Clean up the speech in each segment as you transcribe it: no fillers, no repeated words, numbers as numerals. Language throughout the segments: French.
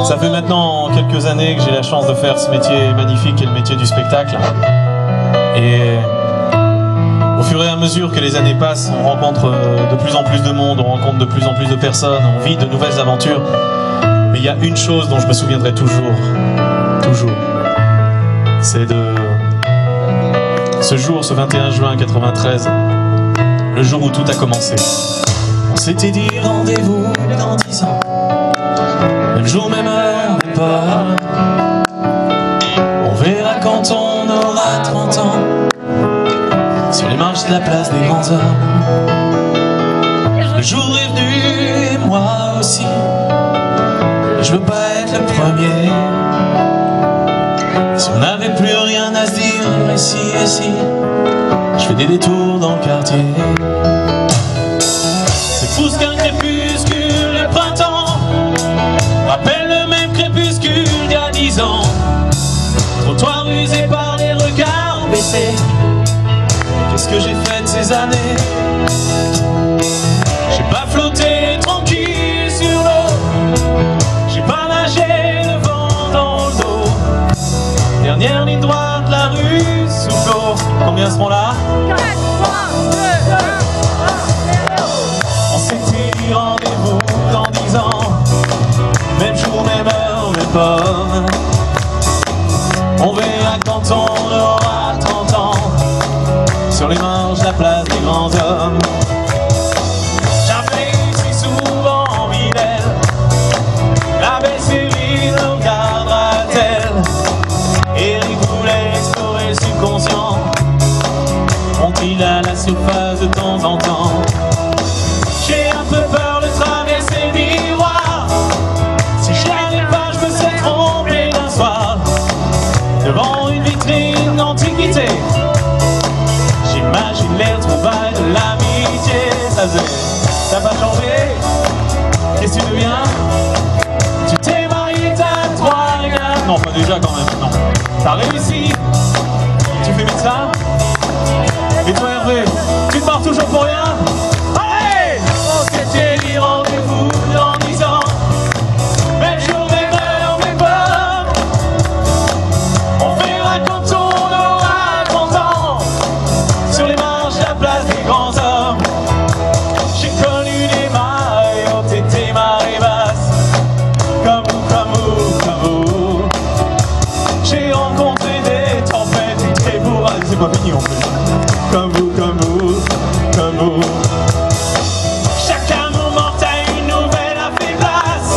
Ça fait maintenant quelques années que j'ai la chance de faire ce métier magnifique qui est le métier du spectacle. Et au fur et à mesure que les années passent, on rencontre de plus en plus de monde, on rencontre de plus en plus de personnes, on vit de nouvelles aventures. Mais il y a une chose dont je me souviendrai toujours, c'est de ce jour, ce 21 juin 93, le jour où tout a commencé. On s'était dit rendez-vous dans 10 ans, même jour, même heure, même pas. On verra quand on aura 30 ans, sur les marches de la place des grands hommes. Le jour est venu et moi aussi, je veux pas être le premier. Si on n'avait plus rien à se dire, et si, je fais des détours dans le quartier. C'est fou ce qu'un crépuscule, le printemps rappelle le même crépuscule d'il y a 10 ans. Trottoir usé par les regards baissés. Qu'est-ce que j'ai fait de ces années? J'ai pas flotté tranquille sur l'eau, j'ai pas nagé le vent dans le dos. Dernière ligne droite de la rue sous l'eau. Combien seront là? 4, 3, 2, 1, 0. On s'était dit rendez-vous dans 10 ans, même jour, même heure, même pomme. On verra quand on aura 30 ans, sur les marches de la place des grands hommes. J'avais eu si souvent envie d'elle, la belle Céline nous regardera-t-elle? Eric voulait explorer le subconscient, monte-t-il à la surface de temps en temps? J'ai un peu peur de traverser le miroir, si je l'avais pas je me serais trompé d'un soir. Devant une vitrine d'antiquité, j'imagine les retrouvailles de l'amitié. Ça t'as pas changé? Qu'est-ce que tu deviens? Tu t'es marié, t'as 3 regards. Non, pas déjà quand même, non. T'as réussi? Tu fais médecin? Et toi Hervé, tu te barres toujours pour rien? Allez! On s'était dit rendez-vous dans 10 ans, même jour, même heure, même pomme. On verra quand on aura 30 ans, sur les marches de la place des grands hommes. J'ai connu des marées hautes et des marées basses, comme vous, comme vous, comme vous. J'ai rencontré des tempêtes et des bourrasques. C'est pas fini en plus. Comme vous, comme vous, comme vous. Chaque amour mortel a une nouvelle a fait place.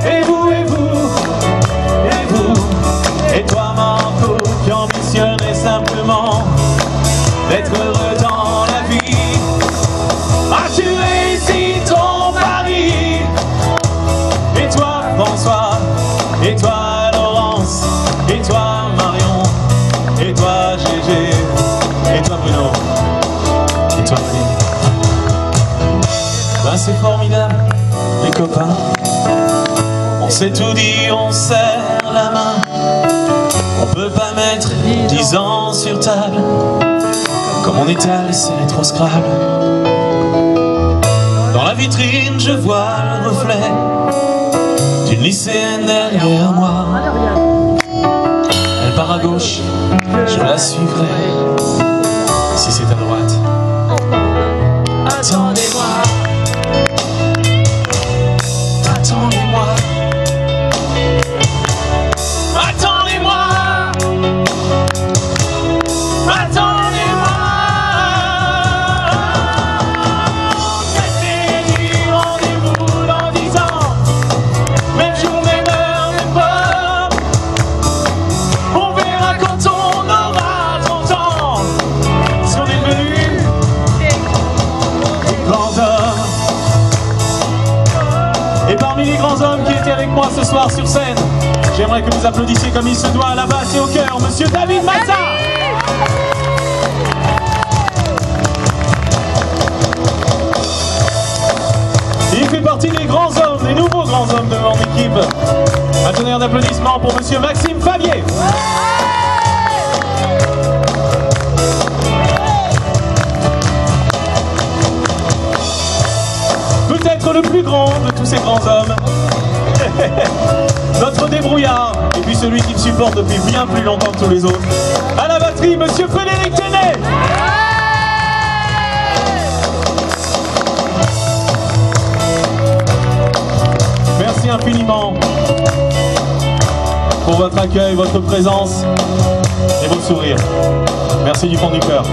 Et vous, et vous, et vous, et toi Marco, qui ambitionnais simplement d'être heureux dans la vie. As-tu réussi ton pari? Et toi François, et toi Laurence, et toi Marion, et toi Gégé, et toi Bruno, et toi Pauline. Ben c'est formidable, les copains. On s'est tout dit, on serre la main. On peut pas mettre 10 ans sur table, comme on étale ses rétro-scrabble. Dans la vitrine, je vois le reflet d'une lycéenne derrière moi. Elle part à gauche, je la suivrai. Si c'est à droite, attendez-moi. Attendez-moi. Attendez-moi. Attendez-moi. On s'était dit rendez-vous dans 10 ans, même jour, même heure, même pomme. On verra quand on aura 30 ans, si on est devenu des grands hommes. Et parmi les grands hommes qui étaient avec moi ce soir sur scène, j'aimerais que vous applaudissiez comme il se doit à la basse et au cœur, monsieur David Maza. Il fait partie des grands hommes, des nouveaux grands hommes de mon équipe. Un tonnerre d'applaudissements pour monsieur Maxime Favier. Peut-être le plus grand de tous ces grands hommes. Notre débrouillard, et puis celui qui me supporte depuis bien plus longtemps que tous les autres. À la batterie, monsieur Frédéric Tenet. Merci infiniment pour votre accueil, votre présence et vos sourires. Merci du fond du cœur.